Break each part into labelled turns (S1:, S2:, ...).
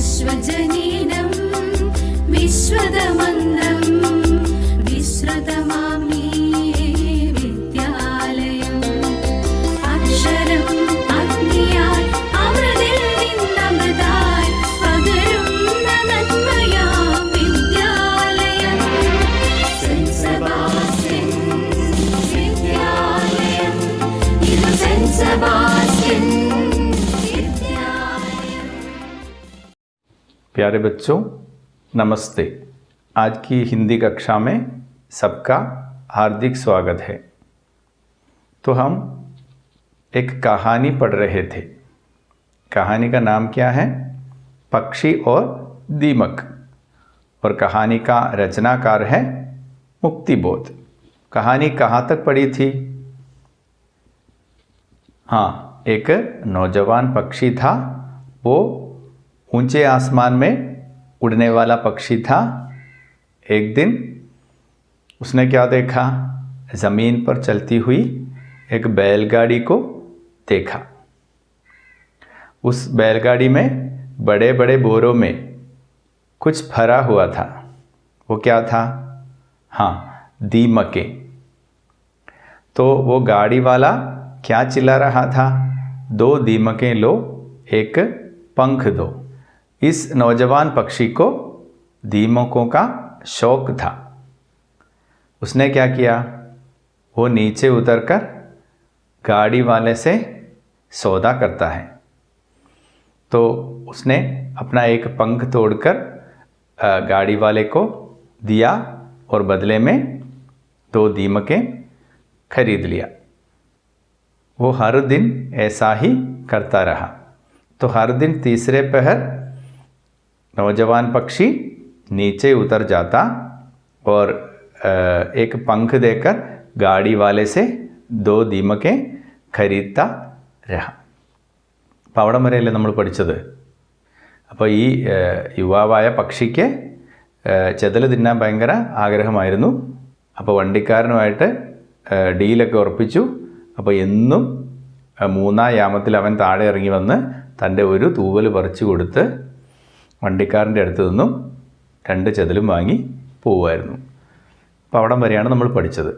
S1: विश्वजनीनं विश्वदमन्दं विश्रुतमामि विद्यालयम् अक्षरम् अग्नियाय अमृतिൽ നിന്നമൃതായി പകരുന്ന നന്മയാം വിദ്യാലയം saint Sebastian വിദ്യാലയം ഇത് സെന്റ് സെബാസ്റ്റ്യൻ
S2: प्यारे बच्चों नमस्ते। आज की हिंदी कक्षा में सबका हार्दिक स्वागत है। तो हम एक कहानी पढ़ रहे थे। कहानी का नाम क्या है? पक्षी और दीमक। और कहानी का रचनाकार है मुक्तिबोध। कहानी कहाँ तक पढ़ी थी? हाँ, एक नौजवान पक्षी था। वो ऊंचे आसमान में उड़ने वाला पक्षी था। एक दिन उसने क्या देखा? ज़मीन पर चलती हुई एक बैलगाड़ी को देखा। उस बैलगाड़ी में बड़े बड़े बोरों में कुछ भरा हुआ था। वो क्या था? हाँ, दीमकें। तो वो गाड़ी वाला क्या चिल्ला रहा था? 2 दीमकें लो, एक पंख दो। इस नौजवान पक्षी को दीमकों का शौक था। उसने क्या किया? वो नीचे उतरकर गाड़ी वाले से सौदा करता है। तो उसने अपना एक पंख तोड़कर गाड़ी वाले को दिया और बदले में 2 दीमकें खरीद लिया। वो हर दिन ऐसा ही करता रहा। तो हर दिन तीसरे पहर नौजवान पक्षी नीचे उतर जाता और एक पंख देकर गाड़ी वाले से 2 ദീമകെ ഖരീദാ രഹ. അപ്പോൾ അവിടം വരെയല്ലേ നമ്മൾ പഠിച്ചത്. അപ്പോൾ ഈ യുവാവായ പക്ഷിക്ക് ചെതൽ തിന്നാൻ ഭയങ്കര ആഗ്രഹമായിരുന്നു. അപ്പോൾ വണ്ടിക്കാരനുമായിട്ട് ഡീലൊക്കെ ഉറപ്പിച്ചു. അപ്പോൾ എന്നും 3-ാം യാമത്തിൽ അവൻ താഴെ ഇറങ്ങി വന്ന് തൻ്റെ ഒരു തൂവൽ പറിച്ചു കൊടുത്ത് വണ്ടിക്കാരൻ്റെ അടുത്ത് നിന്നും 2 ചെതലും വാങ്ങി പോവുമായിരുന്നു. അപ്പോൾ അവിടം വരെയാണ് നമ്മൾ പഠിച്ചത്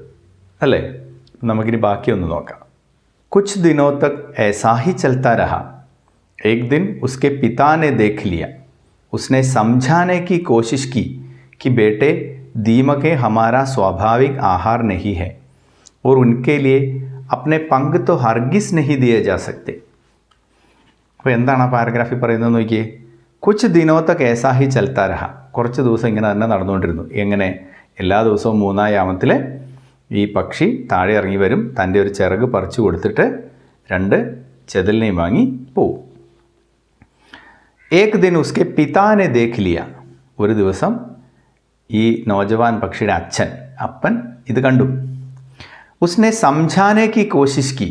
S2: അല്ലേ. നമുക്കിനി ബാക്കിയൊന്ന് നോക്കാം. कुछ दिनों तक ऐसा ही चलता रहा। एक दिन उसके पिता ने देख लिया। उसने समझाने की कोशिश की कि बेटे, दीमकें हमारा स्वाभाविक आहार नहीं है और उनके लिए अपने पंख तो हरगिज नहीं दिए जा सकते. അപ്പോൾ എന്താണ് ആ പാരഗ്രാഫിൽ പറയുന്നത് നോക്കിയേ. കുച്ച് ദിനോ തക് ഏസാ ഹി ചൽത്താ രഹ. കുറച്ച് ദിവസം ഇങ്ങനെ തന്നെ നടന്നുകൊണ്ടിരുന്നു. എങ്ങനെ? എല്ലാ ദിവസവും 3-ാം യാമത്തിൽ ഈ പക്ഷി താഴെ ഇറങ്ങി വരും, തൻ്റെ ഒരു ചിറക് പറിച്ചു കൊടുത്തിട്ട് 2 ചെതലിനെയും വാങ്ങി പോവും. ഏക് ദിൻ ഉസ്കെ പിതാനെ ദേഖ് ലിയ. ഒരു ദിവസം ഈ നോജവാൻ പക്ഷിയുടെ അപ്പൻ ഇത് കണ്ടു. ഉസ്നെ സംജാനെ കി കോശിഷ് കി.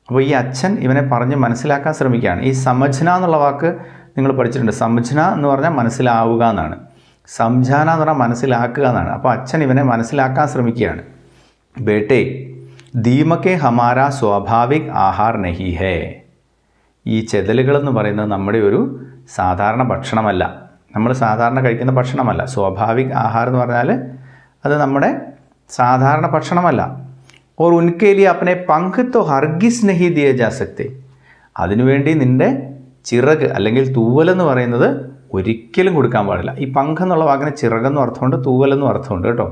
S2: അപ്പോൾ ഈ അച്ഛൻ ഇവനെ പറഞ്ഞ് മനസ്സിലാക്കാൻ ശ്രമിക്കുകയാണ്. ഈ സമജ്ന എന്നുള്ള വാക്ക് നിങ്ങൾ പഠിച്ചിട്ടുണ്ട്. സമജ്ന എന്ന് പറഞ്ഞാൽ മനസ്സിലാവുക എന്നാണ്. സംജാന എന്ന് പറഞ്ഞാൽ മനസ്സിലാക്കുക എന്നാണ്. അപ്പോൾ അച്ഛൻ ഇവനെ മനസ്സിലാക്കാൻ ശ്രമിക്കുകയാണ്. ബേട്ടെ, ദീമകെ ഹമാരാ സ്വാഭാവിക് ആഹാർ നഹി ഹേ. ഈ ചെതലുകളെന്ന് പറയുന്നത് നമ്മുടെ ഒരു സാധാരണ ഭക്ഷണമല്ല. നമ്മൾ സാധാരണ കഴിക്കുന്ന ഭക്ഷണമല്ല. സ്വാഭാവിക് ആഹാർ എന്ന് പറഞ്ഞാൽ അത് നമ്മുടെ സാധാരണ ഭക്ഷണമല്ല. ഓർ ഉൻകെ ലിയെ അപ്നെ പങ്ക് തോ ഹർഗിസ് നഹി ദിയേ ജാ സക്തേ. അതിനുവേണ്ടി നിൻ്റെ ചിറക് അല്ലെങ്കിൽ തൂവലെന്ന് പറയുന്നത് ഒരിക്കലും കൊടുക്കാൻ പാടില്ല. ഈ പങ്ക് എന്നുള്ള വാക്കിന് ചിറകെന്നും അർത്ഥമുണ്ട്, തൂവലെന്നും അർത്ഥമുണ്ട് കേട്ടോ.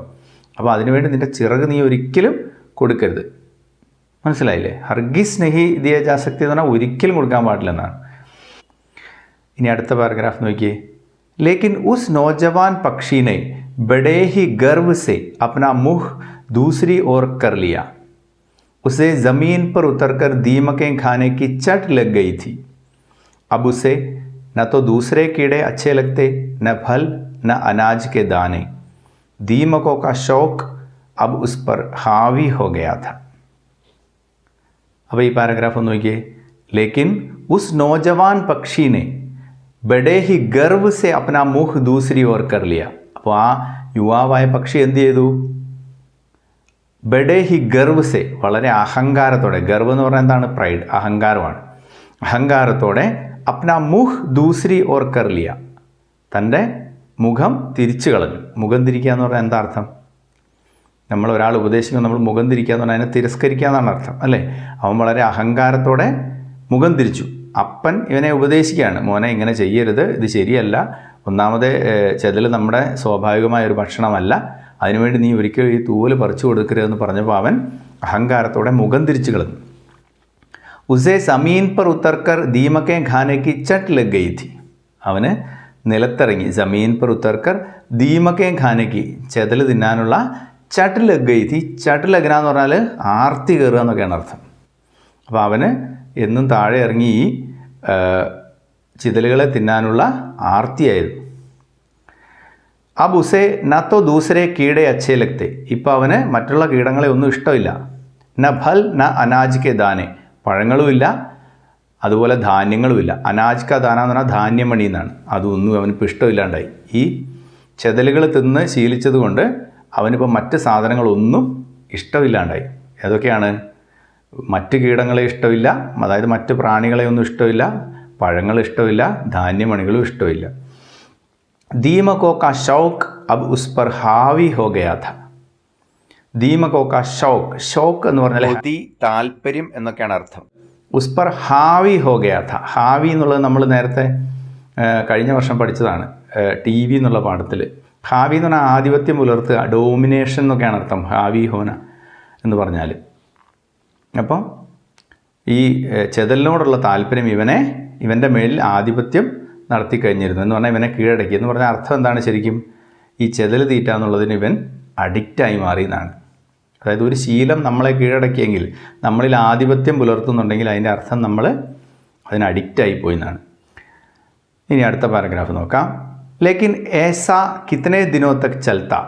S2: അപ്പോൾ അതിനുവേണ്ടി നിൻ്റെ ചിറക് നീ ഒരിക്കലും കൊടുക്കരുത്. മനസ്സിലായില്ലേ? ഹർഗിസ് നഹി ദിയേ ജാ സക്തി എന്ന് പറഞ്ഞാൽ ഒരിക്കലും കൊടുക്കാൻ പാടില്ലെന്നാണ്. ഇനി അടുത്ത പാരഗ്രാഫ് നോക്കിയേ. ലേക്കിൻ ഉസ് നോജവാൻ പക്ഷീനെ ബഡേ ഹി ഗർവ് സെ അപ്നാ മുഹ് दूसरी ओर कर लिया. उसे ज़मीन पर उतरकर दीमकें खाने की चट लग गई थी. अब उसे न तो दूसरे कीड़े अच्छे लगते, न फल, न अनाज के दाने. दीमकों का शौक अब उस पर हावी हो गया था. अब ये पैराग्राफ നോക്കിയേ. लेकिन उस नौजवान पक्षी ने बड़े ही गर्व से अपना मुख दूसरी ओर कर लिया. അപ്പോൾ ആ യുവാവായ പക്ഷി എന്ത് ചെയ്തു? ബഡേ ഹി ഗർവ് സെ, വളരെ അഹങ്കാരത്തോടെ. ഗർവ് എന്ന് പറഞ്ഞാൽ എന്താണ്? പ്രൈഡ്, അഹങ്കാരമാണ്. അഹങ്കാരത്തോടെ अपना मुख दूसरी ओर कर लिया. തൻ്റെ മുഖം തിരിച്ചു കളഞ്ഞു. മുഖം തിരിക്കുക എന്ന് പറഞ്ഞാൽ എന്താ അർത്ഥം? നമ്മൾ ഒരാൾ ഉപദേശിക്കുമ്പോൾ നമ്മൾ മുഖം തിരിക്കുക എന്ന് പറഞ്ഞാൽ അതിനെ തിരസ്കരിക്കുക എന്നാണ് അർത്ഥം അല്ലേ? അവൻ വളരെ അഹങ്കാരത്തോടെ മുഖം തിരിച്ചു. അപ്പൻ ഇവനെ ഉപദേശിക്കുകയാണ്, മോനെ ഇങ്ങനെ ചെയ്യരുത്, ഇത് ശരിയല്ല, ഒന്നാമത് ചെതൽ നമ്മുടെ സ്വാഭാവികമായ ഒരു ഭക്ഷണമല്ല, അതിനുവേണ്ടി നീ ഒരിക്കലും ഈ തൂവൽ പറിച്ചു കൊടുക്കരുതെന്ന് പറഞ്ഞപ്പോൾ അവൻ അഹങ്കാരത്തോടെ മുഖം തിരിച്ചു കളഞ്ഞു. ഉസേ സമീൻ പർ ഉത്തർക്കർ ദീമക്കെ ഖാനയ്ക്ക് ചട്ട് ലഗ് ഗയി थी. അവന് നിലത്തിറങ്ങി. ജമീൻ പർ ഉത്തർക്കർ ദീമക്കെ ഖാനയ്ക്ക് ചെതൽ തിന്നാനുള്ള ചട്ട് ലഗ് ഗയി थी. ചട്ട് ലഗ്ന എന്ന് പറഞ്ഞാൽ ആർത്തി കയറുക എന്നൊക്കെയാണ് അർത്ഥം. അപ്പോൾ അവന് എന്നും താഴെ ഇറങ്ങി ഈ ചിതലുകളെ തിന്നാനുള്ള ആർത്തിയായിരുന്നു. അബ് ഉസേ നത്തോ ദൂസരെ കീടെ അച്ഛേ ലഗ്തേ. ഇപ്പോൾ അവന് മറ്റുള്ള കീടങ്ങളെ ഒന്നും ഇഷ്ടമില്ല. ന ഫൽ ന അനാജ് കെ ദാനെ. പഴങ്ങളുമില്ല, അതുപോലെ ധാന്യങ്ങളുമില്ല. അനാജ് ക ദാന എന്ന് പറഞ്ഞാൽ ധാന്യമണി എന്നാണ്. അതൊന്നും അവനിപ്പോൾ ഇഷ്ടമില്ലാണ്ടായി. ഈ ചെതലുകൾ തിന്ന് ശീലിച്ചത് കൊണ്ട് അവനിപ്പോൾ മറ്റ് സാധനങ്ങളൊന്നും ഇഷ്ടമില്ലാണ്ടായി. ഏതൊക്കെയാണ്? മറ്റ് കീടങ്ങളെ ഇഷ്ടമില്ല, അതായത് മറ്റ് പ്രാണികളെ ഒന്നും ഇഷ്ടമില്ല, പഴങ്ങൾ ഇഷ്ടമില്ല, ധാന്യമണികളും ഇഷ്ടമില്ല. ദീമകോ കാ ഷൗക്ക് അബ് ഉസ് പർ ഹാവി ഹോ ഗയാ ഥ. ദീമകോ കാ ഷൗക്ക്, ഷൗക്ക് എന്ന് പറഞ്ഞാൽ കൊതി, താല്പര്യം എന്നൊക്കെയാണ് അർത്ഥം. ഉസ് പർ ഹാവി ഹോ ഗയാ ഥ. ഹാവി എന്നുള്ളത് നമ്മൾ നേരത്തെ കഴിഞ്ഞ വർഷം പഠിച്ചതാണ് TV എന്നുള്ള പാഠത്തിൽ. ഹാവി എന്ന് പറഞ്ഞാൽ ആധിപത്യം പുലർത്തുക, ഡോമിനേഷൻ എന്നൊക്കെയാണ് അർത്ഥം ഹാവി ഹോന എന്ന് പറഞ്ഞാൽ. അപ്പോൾ ഈ ചെതലിനോടുള്ള താല്പര്യം ഇവൻ്റെ മേലിൽ ആധിപത്യം നടത്തി കഴിഞ്ഞിരുന്നു എന്ന് പറഞ്ഞാൽ ഇവനെ കീഴടക്കി എന്ന് പറഞ്ഞാൽ അർത്ഥം എന്താണ് ശരിക്കും? ഈ ചെതൽ തീറ്റ എന്നുള്ളതിന് ഇവൻ അഡിക്റ്റായി മാറി എന്നാണ്. അതായത് ഒരു ശീലം നമ്മളെ കീഴടക്കിയെങ്കിൽ, നമ്മളിൽ ആധിപത്യം പുലർത്തുന്നുണ്ടെങ്കിൽ അതിൻ്റെ അർത്ഥം നമ്മൾ അതിന് അഡിക്റ്റായി പോയി എന്നാണ്. ഇനി അടുത്ത പാരഗ്രാഫ് നോക്കാം. ലേക്കിൻ ऐसा कितने दिनों तक चलता,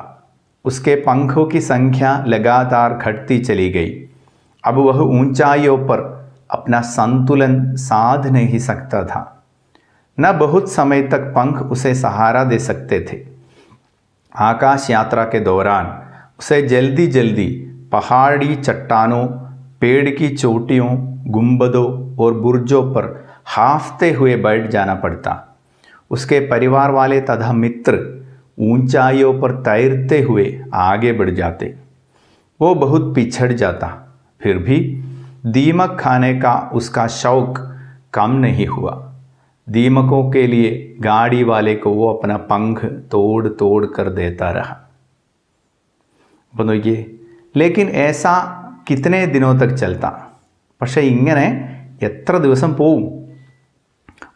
S2: उसके पंखों की संख्या लगातार घटती चली गई. अब वह ऊंचाइयों पर अपना संतुलन साध नहीं सकता था. न बहुत समय तक पंख उसे सहारा दे सकते थे. आकाश यात्रा के दौरान उसे जल्दी जल्दी पहाड़ी चट्टानों, पेड़ की चोटियों, गुंबदों और बुर्जों पर हांफते हुए बैठ जाना पड़ता. उसके परिवार वाले तथा मित्र ऊंचाइयों पर तैरते हुए आगे बढ़ जाते. वो बहुत पिछड़ जाता, फिर भी दीमक खाने का उसका शौक कम नहीं हुआ. दीमकों के लिए गाड़ी वाले को वो अपना पंख तोड़ तोड़ कर देता रहा. അപ്പോൾ നോക്കിയേ, ലേക്കിൻ ऐसा कितने दिनों तक चलता. പക്ഷേ ഇങ്ങനെ എത്ര ദിവസം പോവും?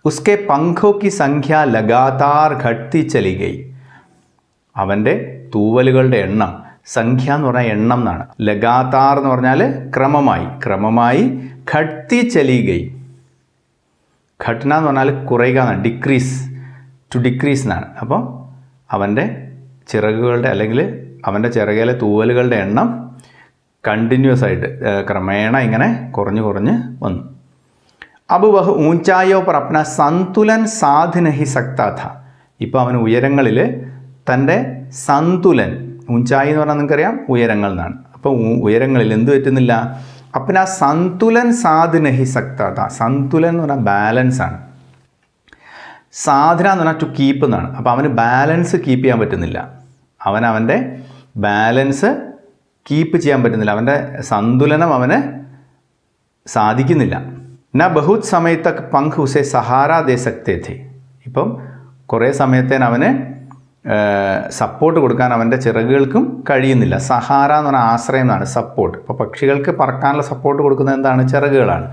S2: उसके पंखों की संख्या लगातार घटती चली गई. അവൻ്റെ തൂവലുകളുടെ എണ്ണം, സംഖ്യ എന്ന് പറഞ്ഞാൽ എണ്ണം എന്നാണ്, ലഗാതാർ എന്ന് പറഞ്ഞാൽ ക്രമമായി ഘട്ടി ചലി ഗൈ. ഘട്ടന എന്ന് പറഞ്ഞാൽ കുറയുക എന്നാണ്, ഡിക്രീസ് എന്നാണ്. അപ്പോൾ അവൻ്റെ ചിറകുകളുടെ അല്ലെങ്കിൽ അവൻ്റെ ചിറകിലെ തൂവലുകളുടെ എണ്ണം കണ്ടിന്യൂസ് ആയിട്ട് ക്രമേണ ഇങ്ങനെ കുറഞ്ഞ് വന്നു. അബ് വഹ് ഊഞ്ചായോ പർ അപ്ന സന്തുലൻ സാധ് നഹി സക്താ ഥ. ഇപ്പോൾ അവൻ ഉയരങ്ങളിൽ തൻ്റെ സന്തുലൻ, ഊഞ്ചായി എന്ന് പറഞ്ഞാൽ നിങ്ങൾക്കറിയാം ഉയരങ്ങൾ എന്നാണ്. അപ്പോൾ ഉയരങ്ങളിൽ എന്ത് പറ്റുന്നില്ല? അപ്ന സന്തുലൻ സാധ് നഹി സക്താ ഥ. സന്തുലൻ എന്ന് പറഞ്ഞാൽ ബാലൻസ് ആണ്. സാധന എന്ന് പറഞ്ഞാൽ ടു കീപ്പ് എന്നാണ്. അപ്പോൾ അവന് ബാലൻസ് കീപ്പ് ചെയ്യാൻ പറ്റുന്നില്ല. അവൻ്റെ ബാലൻസ് കീപ്പ് ചെയ്യാൻ പറ്റുന്നില്ല, അവൻ്റെ സന്തുലനം അവന് സാധിക്കുന്നില്ല. ന ബഹുത് സമയത്തക്ക് പങ്ക് ഉസെ സഹാര ദേ സക്തേ ഥേ. ഇപ്പം കുറേ സമയത്തേന് അവന് സപ്പോർട്ട് കൊടുക്കാൻ അവൻ്റെ ചിറകുകൾക്കും കഴിയുന്നില്ല. സഹാര എന്ന് പറഞ്ഞാൽ ആശ്രയം എന്നാണ്, സപ്പോർട്ട്. ഇപ്പോൾ പക്ഷികൾക്ക് പറക്കാനുള്ള സപ്പോർട്ട് കൊടുക്കുന്നത് എന്താണ്? ചിറകുകളാണ്.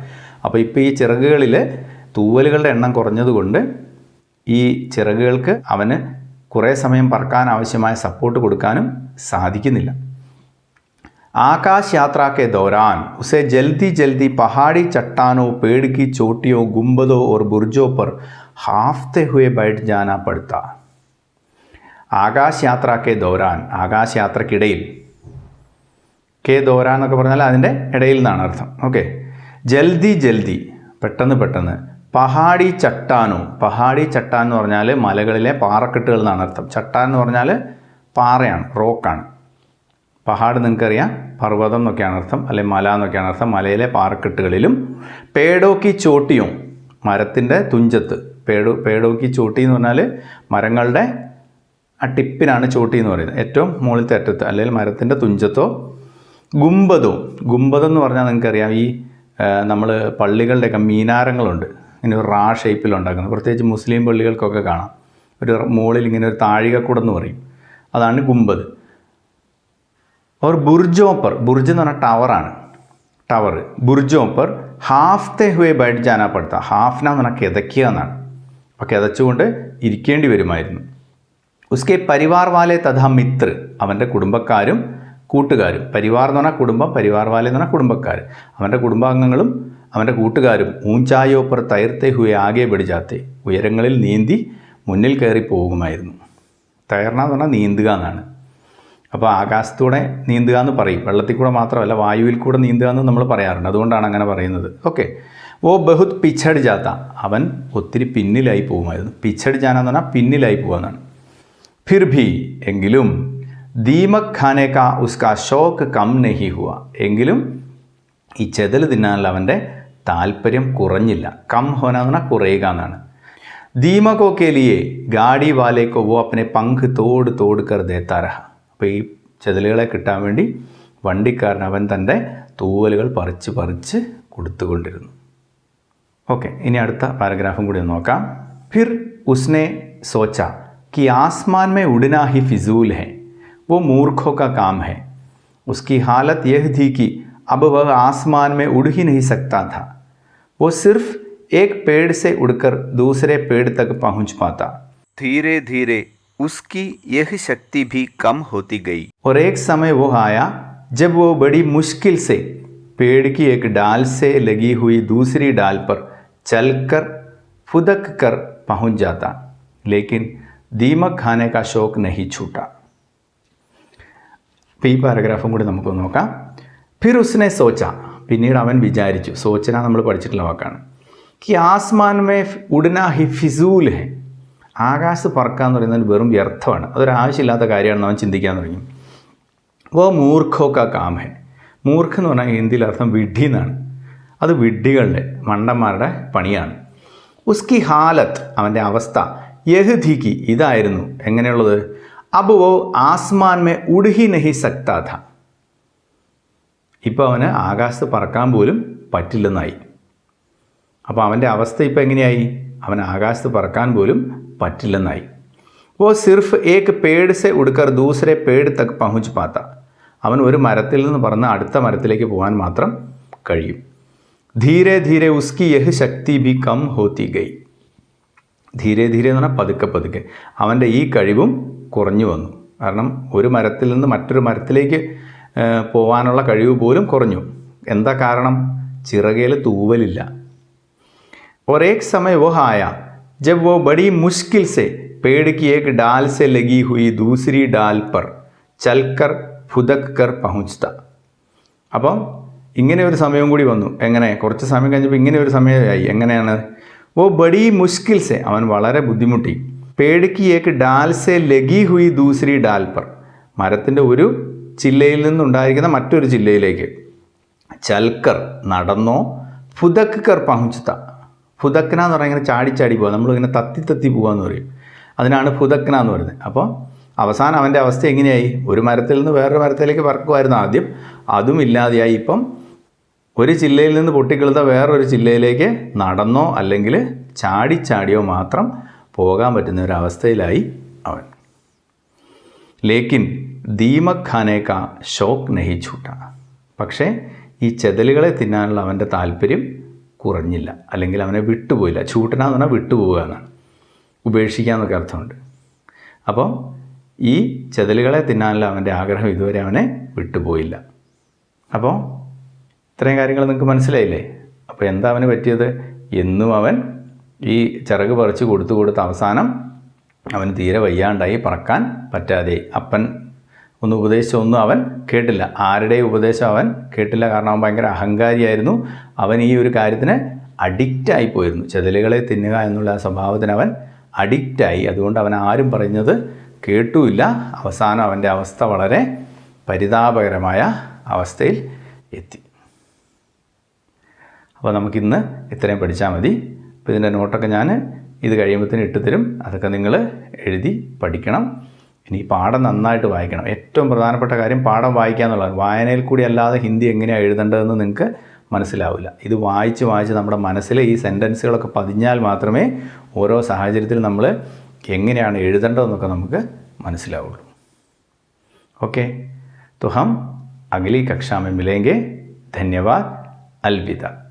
S2: അപ്പോൾ ഇപ്പോൾ ഈ ചിറകുകളിൽ തൂവലുകളുടെ എണ്ണം കുറഞ്ഞതുകൊണ്ട് ഈ ചിറകുകൾക്ക് അവന് കുറേ സമയം പറക്കാൻ ആവശ്യമായ സപ്പോർട്ട് കൊടുക്കാനും സാധിക്കുന്നില്ല. आकाश यात्रा के दौरान उसे जल्दी जल्दी पहाड़ी चट्टानों, पेड़ की चोटियों, गुंबदों और बुर्जों पर हांफते हुए बैठ जाना पड़ता. ആകാശ യാത്ര കെ ദൗരാൻ, ആകാശ യാത്രക്കിടയിൽ, കെ ദൗരാൻ എന്നൊക്കെ പറഞ്ഞാൽ അതിൻ്റെ ഇടയിൽ നിന്നാണ് അർത്ഥം. ഓക്കെ. ജൽദി ജൽദി, പെട്ടെന്ന്. പഹാടി ചട്ടാനോ, പഹാടി ചട്ടാൻ എന്ന് പറഞ്ഞാൽ മലകളിലെ പാറക്കെട്ടുകൾ എന്നാണ് അർത്ഥം. ചട്ടാൻ എന്ന് പറഞ്ഞാൽ പാറയാണ്, റോക്കാണ്. പഹാഡ് നിങ്ങൾക്കറിയാം, പർവ്വതം എന്നൊക്കെയാണ് അർത്ഥം, അല്ലെങ്കിൽ മല എന്നൊക്കെയാണ് അർത്ഥം. മലയിലെ പാറക്കെട്ടുകളിലും പേടോക്കി ചോട്ടിയും, മരത്തിൻ്റെ തുഞ്ചത്ത്, പേടോക്കി ചോട്ടി എന്ന് പറഞ്ഞാൽ മരങ്ങളുടെ ആ ടിപ്പിനാണ് ചോട്ടി എന്ന് പറയുന്നത്, ഏറ്റവും മുകളിലത്തെ അറ്റത്ത്, അല്ലെങ്കിൽ മരത്തിൻ്റെ തുഞ്ചത്തോ. ഗുംബദോ, ഗുംബദം എന്ന് പറഞ്ഞാൽ നിങ്ങൾക്കറിയാം, ഈ നമ്മൾ പള്ളികളുടെയൊക്കെ മീനാരങ്ങളുണ്ട്, ഇങ്ങനെ ഒരു റാ ഷേപ്പിലുണ്ടാക്കുന്നത്, പ്രത്യേകിച്ച് മുസ്ലിം പള്ളികൾക്കൊക്കെ കാണാം, ഒരു മുകളിൽ ഇങ്ങനെ ഒരു താഴികക്കൂടെന്ന് പറയും, അതാണ് ഗുംബദ്. और बुर्जों पर, बुर्ज എന്ന് പറഞ്ഞാൽ ടവറാണ്, ടവർ. ബുർജോं पर ഹാഫ്തെ ഹുവേ बैठ जाना पड़ता, ഹാഫ്ന എന്ന് പറഞ്ഞാൽ കിതയ്ക്കുക എന്നാണ്, അപ്പോൾ കിതച്ചുകൊണ്ട് ഇരിക്കേണ്ടി വരുമായിരുന്നു. ഉസ്കെ പരിവാർ വാലെ തഥാ മിത്ര, അവൻ്റെ കുടുംബക്കാരും കൂട്ടുകാരും. പരിവാർ എന്ന് പറഞ്ഞാൽ കുടുംബം, പരിവാർ വാലെ എന്ന് പറഞ്ഞാൽ കുടുംബക്കാർ, അവൻ്റെ കുടുംബാംഗങ്ങളും അവൻ്റെ കൂട്ടുകാരും. ഊഞ്ചായോ पर തൈർത്തെ ഹുവേ ആകെ ബെഡ് ജാത്തെ, ഉയരങ്ങളിൽ നീന്തി മുന്നിൽ കയറി പോകുമായിരുന്നു. തയർന എന്ന് പറഞ്ഞാൽ നീന്തുക എന്നാണ്. അപ്പോൾ ആകാശത്തൂടെ നീന്തുക എന്ന് പറയും, വെള്ളത്തിൽ കൂടെ മാത്രമല്ല വായുവിൽ കൂടെ നീന്തുക എന്ന് നമ്മൾ പറയാറുണ്ട്, അതുകൊണ്ടാണ് അങ്ങനെ പറയുന്നത്. ഓക്കെ. ഓ ബഹുത് പിച്ചട് ജാത്ത, അവൻ ഒത്തിരി പിന്നിലായി പോകുമായിരുന്നു. പിച്ചട് ജാന എന്ന് പറഞ്ഞാൽ പിന്നിലായി പോകുന്നതാണ്. ഫിർ ഭി, എങ്കിലും ദീമക് ഖാനെ കാ ഉസ്കാ ഷോക്ക് കം നഹി ഹുവ, എങ്കിലും ഈ ചെതൽ തിന്നാനുള്ള അവൻ്റെ താല്പര്യം കുറഞ്ഞില്ല. കം ഹോന എന്ന് പറഞ്ഞാൽ കുറയുക എന്നാണ്. ദീമകോ കെ ലിയെ ഗാഡി വാലേക്കോ വോ അപ്പനെ പങ്ക് തോട് തോട് കർ ദേത്താ രഹ, അപ്പോൾ ഈ ചെതലുകളെ കിട്ടാൻ വേണ്ടി വണ്ടിക്കാരൻ അവൻ തൻ്റെ തൂവലുകൾ പറിച്ച് പറിച്ച് കൊടുത്തുകൊണ്ടിരുന്നു. ഓക്കെ, ഇനി അടുത്ത പാരഗ്രാഫും കൂടി നോക്കാം. ഫിർ ഉസ്നെ സോച്ച कि आसमान में उड़ना ही फिजूल है, वो मूर्खों का काम है. उसकी हालत यह थी कि अब वह आसमान में उड़ ही नहीं सकता था. वो सिर्फ एक पेड़ से उड़कर दूसरे पेड़ तक पहुंच पाता. धीरे धीरे उसकी यह शक्ति भी कम होती गई और एक समय वो आया जब वो बड़ी मुश्किल से पेड़ की एक डाल से लगी हुई दूसरी डाल पर चलकर फुदक कर पहुंच जाता, लेकिन दीमक खाने का शौक नहीं छूटा. അപ്പോൾ ഈ പാരഗ്രാഫും കൂടി നമുക്ക് നോക്കാം. ഫിർ ഉസ്നെ സോച്ച, പിന്നീട് അവൻ വിചാരിച്ചു. സോച്ചന നമ്മൾ പഠിച്ചിട്ടുള്ള വാക്കാണ്. कि आसमान में उड़ना ही फिजूल है, ആകാശത്ത് പറക്കുക എന്ന് പറയുന്നത് വെറും വ്യർത്ഥമാണ്, അതൊരാവശ്യമില്ലാത്ത കാര്യമാണെന്ന് അവൻ ചിന്തിക്കാൻ തുടങ്ങി. വോ മൂർഖോ കാ കാം ഹെ, മൂർഖ് എന്ന് പറഞ്ഞാൽ ഹിന്ദിയിൽ അർത്ഥം വിഡ്ഢി എന്നാണ്, അത് വിഡ്ഢികളുടെ മണ്ടന്മാരുടെ പണിയാണ്. ഉസ്കി ഹാലത്ത്, അവൻ്റെ അവസ്ഥ, യഹ് ധിക്ക്, ഇതായിരുന്നു. എങ്ങനെയുള്ളത്? അബ് വോ ആസ്മാൻ മേ ഉഡ്ഹി നഹി സക്താ ഥ, ഇപ്പോൾ അവന് ആകാശത്ത് പറക്കാൻ പോലും പറ്റില്ലെന്നായി. അപ്പോൾ അവൻ്റെ അവസ്ഥ ഇപ്പോൾ എങ്ങനെയായി? അവൻ ആകാശത്ത് പറക്കാൻ പോലും പറ്റില്ലെന്നായി. വോ സിർഫ് ഏക് പേട് സെ ഉടുക്കർ ദൂസരെ പേട് തക് പहुंच പാത്ത, അവൻ ഒരു മരത്തിൽ നിന്ന് പറന്ന് അടുത്ത മരത്തിലേക്ക് പോകാൻ മാത്രം കഴിയും. ധീരെ ധീരെ ഉസ്കി യഹ് ശക്തി ഭി കം ഹോത്തി ഗൈ, ധീരെ ധീരെ എന്ന് പറഞ്ഞാൽ പതുക്കെ പതുക്കെ അവൻ്റെ ഈ കഴിവും കുറഞ്ഞു വന്നു. കാരണം ഒരു മരത്തിൽ നിന്ന് മറ്റൊരു മരത്തിലേക്ക് പോകാനുള്ള കഴിവ് പോലും കുറഞ്ഞു. എന്താ കാരണം? ചിറകയിൽ തൂവലില്ല. और एक समय वो आया जब वो बड़ी मुश्किल से पेड़ की एक डाल से लगी हुई दूसरी डाल पर चलकर फुदक कर पहुंचता. അപ്പം ഇങ്ങനെ ഒരു സമയം കൂടി വന്നു. എങ്ങനെ? കുറച്ച് സമയം കഴിഞ്ഞപ്പോൾ ഇങ്ങനെ ഒരു സമയമായി. എങ്ങനെയാണ്? वो बड़ी मुश्किल से, അവൻ വളരെ ബുദ്ധിമുട്ടി. पेड़ की एक डाल से लगी हुई दूसरी डाल पर, മരത്തിൻ്റെ ഒരു ചില്ലയിൽ നിന്നുണ്ടായിരിക്കുന്ന മറ്റൊരു ചില്ലയിലേക്ക്. ചൽക്കർ, നടന്നോ, ഫുദക് കർ പहुंचता, ഫുദക്ന എന്ന് പറഞ്ഞാൽ ഇങ്ങനെ ചാടി പോവുക, നമ്മളിങ്ങനെ തത്തി പോകാമെന്ന് പറയും, അതിനാണ് ഫുദക്ന എന്ന് പറയുന്നത്. അപ്പോൾ അവസാനം അവൻ്റെ അവസ്ഥ എങ്ങനെയായി? ഒരു മരത്തിൽ നിന്ന് വേറൊരു മരത്തിലേക്ക് പറക്കുമായിരുന്നു ആദ്യം, അതും ഇല്ലാതെയായി. ഇപ്പം ഒരു ചില്ലയിൽ നിന്ന് പൊട്ടിക്കിളുത്ത വേറൊരു ചില്ലയിലേക്ക് നടന്നോ അല്ലെങ്കിൽ ചാടിയോ മാത്രം പോകാൻ പറ്റുന്ന ഒരവസ്ഥയിലായി അവൻ. ലേക്കിൻ ദീമക് ഖാനെ കാ ഷോക്ക് നഹി ഛൂട്ട, പക്ഷേ ഈ ചെതലുകളെ തിന്നാനുള്ള അവൻ്റെ താല്പര്യം കുറഞ്ഞില്ല, അല്ലെങ്കിൽ അവനെ വിട്ടുപോയില്ല. ചൂട്ടന എന്ന് പറഞ്ഞാൽ വിട്ടുപോവുക എന്നാണ്, ഉപേക്ഷിക്കുക എന്നൊക്കെ അർത്ഥമുണ്ട്. അപ്പോൾ ഈ ചെതലുകളെ തിന്നാനുള്ള അവൻ്റെ ആഗ്രഹം ഇതുവരെ അവനെ വിട്ടുപോയില്ല. അപ്പോൾ ഇത്രയും കാര്യങ്ങൾ നിങ്ങൾക്ക് മനസ്സിലായില്ലേ? അപ്പോൾ എന്താ അവന് പറ്റിയത്? എന്നും അവൻ ഈ ചിറക് പറിച്ച് കൊടുത്ത് അവസാനം അവന് തീരെ വയ്യാണ്ടായി, പറക്കാൻ പറ്റാതെ. അപ്പൻ ഒന്ന് ഉപദേശിച്ചൊന്നും അവൻ കേട്ടില്ല, ആരുടെയും ഉപദേശം അവൻ കേട്ടില്ല. കാരണം അവൻ ഭയങ്കര അഹങ്കാരിയായിരുന്നു. അവൻ ഈ ഒരു കാര്യത്തിന് അഡിക്റ്റായി പോയിരുന്നു. ചെതലുകളെ തിന്നുക എന്നുള്ള ആ സ്വഭാവത്തിന് അവൻ അഡിക്റ്റായി. അതുകൊണ്ട് അവൻ ആരും പറയുന്നത് കേട്ടുമില്ല. അവസാനം അവൻ്റെ അവസ്ഥ വളരെ പരിതാപകരമായ അവസ്ഥയിൽ എത്തി. അപ്പോൾ നമുക്കിന്ന് ഇത്രയും പഠിച്ചാൽ മതി. അപ്പോൾ ഇതിൻ്റെ നോട്ടൊക്കെ ഞാൻ ഇത് കഴിയുമ്പോഴത്തേനും ഇട്ട് തരും. അതൊക്കെ നിങ്ങൾ എഴുതി പഠിക്കണം. ഇനി പാഠം നന്നായിട്ട് വായിക്കണം. ഏറ്റവും പ്രധാനപ്പെട്ട കാര്യം പാഠം വായിക്കുക എന്നുള്ളതാണ്. വായനയിൽ കൂടി അല്ലാതെ ഹിന്ദി എങ്ങനെയാണ് എഴുതേണ്ടതെന്ന് നിങ്ങൾക്ക് മനസ്സിലാവില്ല. ഇത് വായിച്ച് വായിച്ച് നമ്മുടെ മനസ്സിൽ ഈ സെൻറ്റൻസുകളൊക്കെ പതിഞ്ഞാൽ മാത്രമേ ഓരോ സാഹചര്യത്തിൽ നമ്മൾ എങ്ങനെയാണ് എഴുതേണ്ടതെന്നൊക്കെ നമുക്ക് മനസ്സിലാവുള്ളൂ. ओके, तो हम अगली कक्षा में मिलेंगे. धन्यवाद. अलविदा.